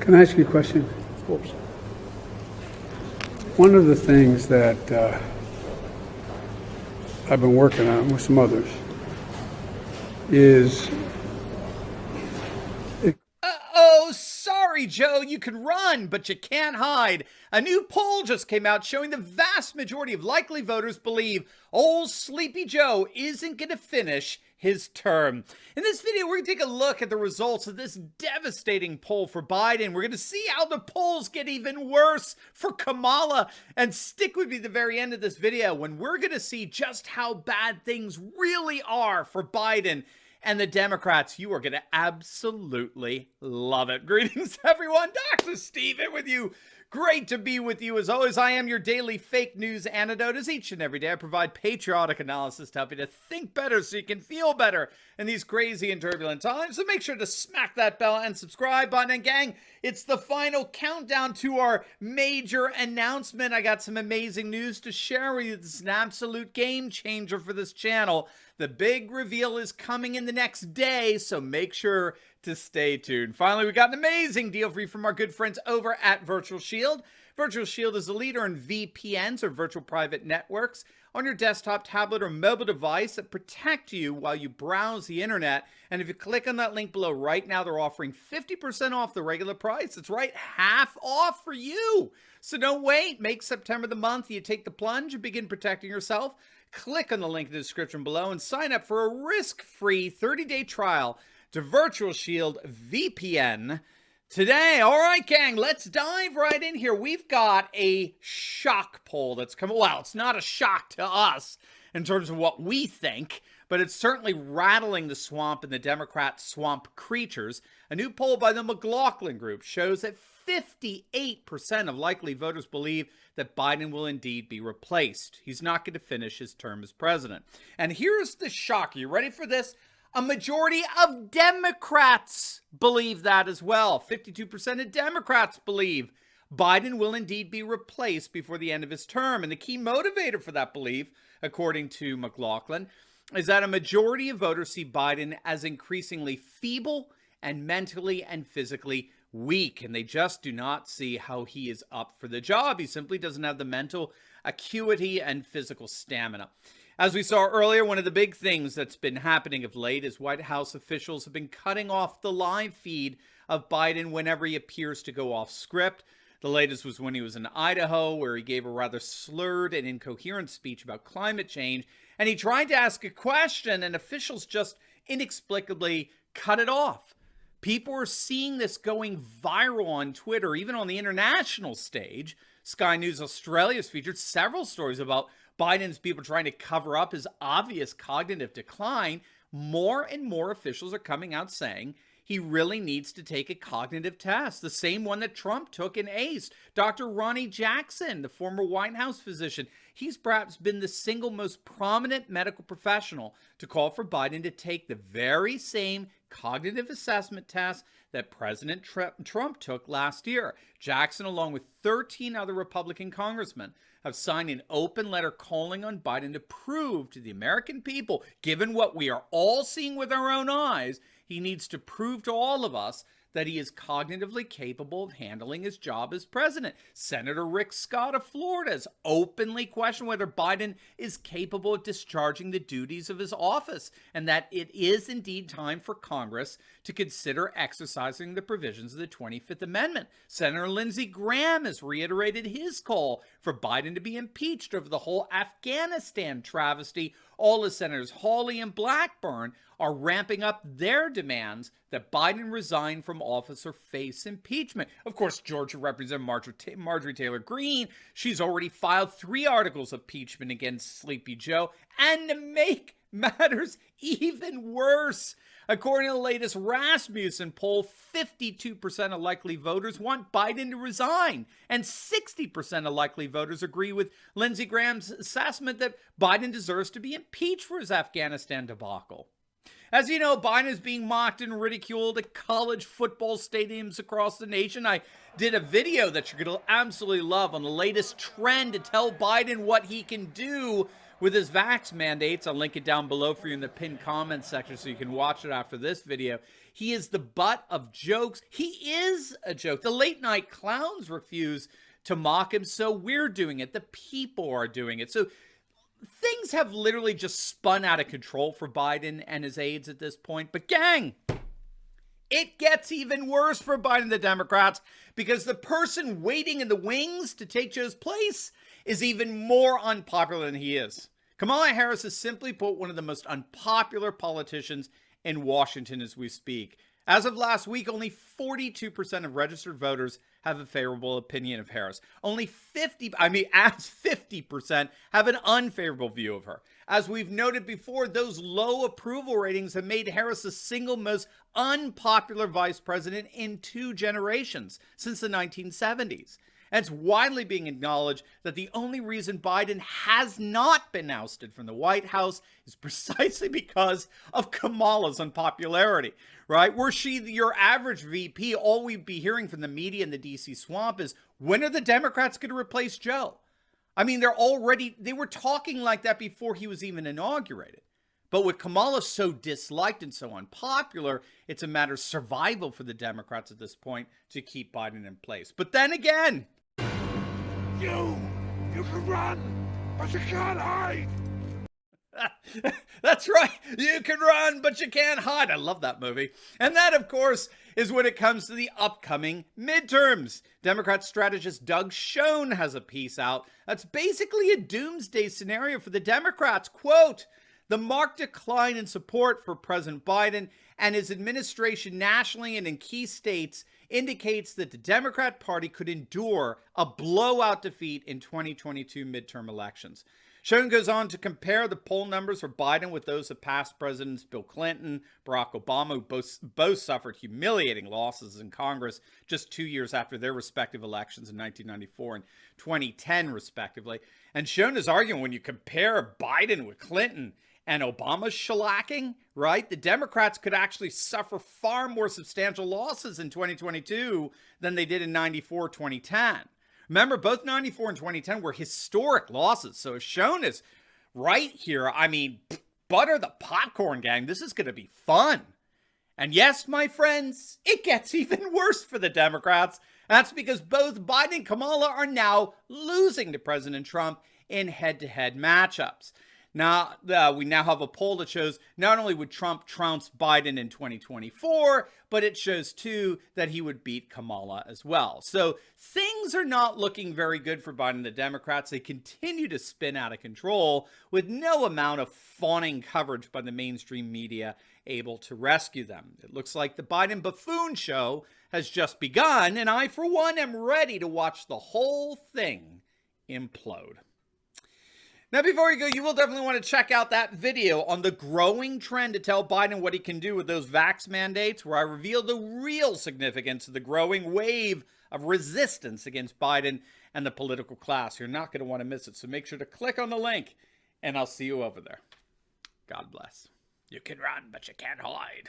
Can I ask you a question? Of course. One of the things that I've been working on with some others is... Oh, sorry, Joe. You can run, but you can't hide. A new poll just came out showing the vast majority of likely voters believe old Sleepy Joe isn't going to finish his term. In this video, we're going to take a look at the results of this devastating poll for Biden. We're going to see how the polls get even worse for Kamala. And stick with me at the very end of this video when we're going to see just how bad things really are for Biden and the Democrats. You are going to absolutely love it. Greetings, everyone. Dr. Steven with you. Great to be with you. As always, I am your daily fake news antidote. As each and every day, I provide patriotic analysis to help you to think better so you can feel better in these crazy and turbulent times. So make sure to smack that bell and subscribe button. And gang, it's the final countdown to our major announcement. I got some amazing news to share with you. This is an absolute game changer for this channel. The big reveal is coming in the next day, so make sure to stay tuned. Finally, we got an amazing deal for you from our good friends over at Virtual Shield. Virtual Shield is a leader in VPNs, or virtual private networks, on your desktop, tablet, or mobile device that protect you while you browse the internet. And if you click on that link below right now, they're offering 50% off the regular price. That's right, half off for you. So don't wait. Make September the month you take the plunge and begin protecting yourself. Click on the link in the description below and sign up for a risk-free 30-day trial to Virtual Shield VPN today. All right, gang, let's dive right in here. We've got a shock poll that's coming. Well, it's not a shock to us in terms of what we think, but it's certainly rattling the swamp and the Democrat swamp creatures. A new poll by the McLaughlin Group shows that 58% of likely voters believe that Biden will indeed be replaced. He's not going to finish his term as president. And here's the shock. Are you ready for this? A majority of Democrats believe that as well. 52% of Democrats believe Biden will indeed be replaced before the end of his term. And the key motivator for that belief, according to McLaughlin, is that a majority of voters see Biden as increasingly feeble and mentally and physically weak, and they just do not see how he is up for the job. He simply doesn't have the mental acuity and physical stamina. As we saw earlier, one of the big things that's been happening of late is White House officials have been cutting off the live feed of Biden whenever he appears to go off script. The latest was when he was in Idaho, where he gave a rather slurred and incoherent speech about climate change, and he tried to ask a question, and officials just inexplicably cut it off. People are seeing this going viral on Twitter, even on the international stage. Sky News Australia has featured several stories about Biden's people trying to cover up his obvious cognitive decline. More and more officials are coming out saying he really needs to take a cognitive test, the same one that Trump took and aced. Dr. Ronnie Jackson, the former White House physician, he's perhaps been the single most prominent medical professional to call for Biden to take the very same cognitive assessment test that President Trump took last year. Jackson, along with 13 other Republican congressmen, have signed an open letter calling on Biden to prove to the American people, given what we are all seeing with our own eyes, he needs to prove to all of us that he is cognitively capable of handling his job as president. Senator Rick Scott of Florida has openly questioned whether Biden is capable of discharging the duties of his office, and that it is indeed time for Congress to consider exercising the provisions of the 25th Amendment. Senator Lindsey Graham has reiterated his call for Biden to be impeached over the whole Afghanistan travesty. All of Senators Hawley and Blackburn are ramping up their demands that Biden resign from office or face impeachment. Of course, Georgia Representative Marjorie Taylor Greene, she's already filed 3 articles of impeachment against Sleepy Joe. And to make matters even worse, according to the latest Rasmussen poll, 52% of likely voters want Biden to resign, and 60% of likely voters agree with Lindsey Graham's assessment that Biden deserves to be impeached for his Afghanistan debacle. As you know, Biden is being mocked and ridiculed at college football stadiums across the nation. I did a video that you're going to absolutely love on the latest trend to tell Biden what he can do With his vax mandates, I'll link it down below for you in the pinned comment section so you can watch it after this video. He is the butt of jokes. He is a joke. The late night clowns refuse to mock him, so we're doing it. The people are doing it. So things have literally just spun out of control for Biden and his aides at this point. But gang, it gets even worse for Biden and the Democrats, because the person waiting in the wings to take Joe's place is even more unpopular than he is. Kamala Harris is, simply put, one of the most unpopular politicians in Washington as we speak. As of last week, only 42% of registered voters have a favorable opinion of Harris. Only 50% have an unfavorable view of her. As we've noted before, those low approval ratings have made Harris the single most unpopular vice president in 2 generations since the 1970s. And it's widely being acknowledged that the only reason Biden has not been ousted from the White House is precisely because of Kamala's unpopularity, right? Were she your average VP, all we'd be hearing from the media in the DC swamp is, when are the Democrats going to replace Joe? I mean, they were talking like that before he was even inaugurated. But with Kamala so disliked and so unpopular, it's a matter of survival for the Democrats at this point to keep Biden in place. But then again, you can run, but you can't hide. That's right. You can run, but you can't hide. I love that movie. And that, of course, is when it comes to the upcoming midterms. Democrat strategist Doug Schoen has a piece out that's basically a doomsday scenario for the Democrats. Quote, "The marked decline in support for President Biden and his administration nationally and in key states indicates that the Democrat Party could endure a blowout defeat in 2022 midterm elections." Schoen goes on to compare the poll numbers for Biden with those of past presidents Bill Clinton, Barack Obama, who both suffered humiliating losses in Congress just 2 years after their respective elections in 1994 and 2010, respectively. And Schoen is arguing, when you compare Biden with Clinton and Obama's shellacking, right, the Democrats could actually suffer far more substantial losses in 2022 than they did in 94, 2010. Remember, both 94 and 2010 were historic losses. So if Schoen is right here, I mean, butter the popcorn, gang. This is going to be fun. And yes, my friends, it gets even worse for the Democrats. That's because both Biden and Kamala are now losing to President Trump in head-to-head matchups. Now, we now have a poll that shows not only would Trump trounce Biden in 2024, but it shows, too, that he would beat Kamala as well. So things are not looking very good for Biden and the Democrats. They continue to spin out of control with no amount of fawning coverage by the mainstream media able to rescue them. It looks like the Biden buffoon show has just begun, and I, for one, am ready to watch the whole thing implode. Now, before you go, you will definitely want to check out that video on the growing trend to tell Biden what he can do with those vax mandates, where I reveal the real significance of the growing wave of resistance against Biden and the political class. You're not going to want to miss it, so make sure to click on the link, and I'll see you over there. God bless. You can run, but you can't hide.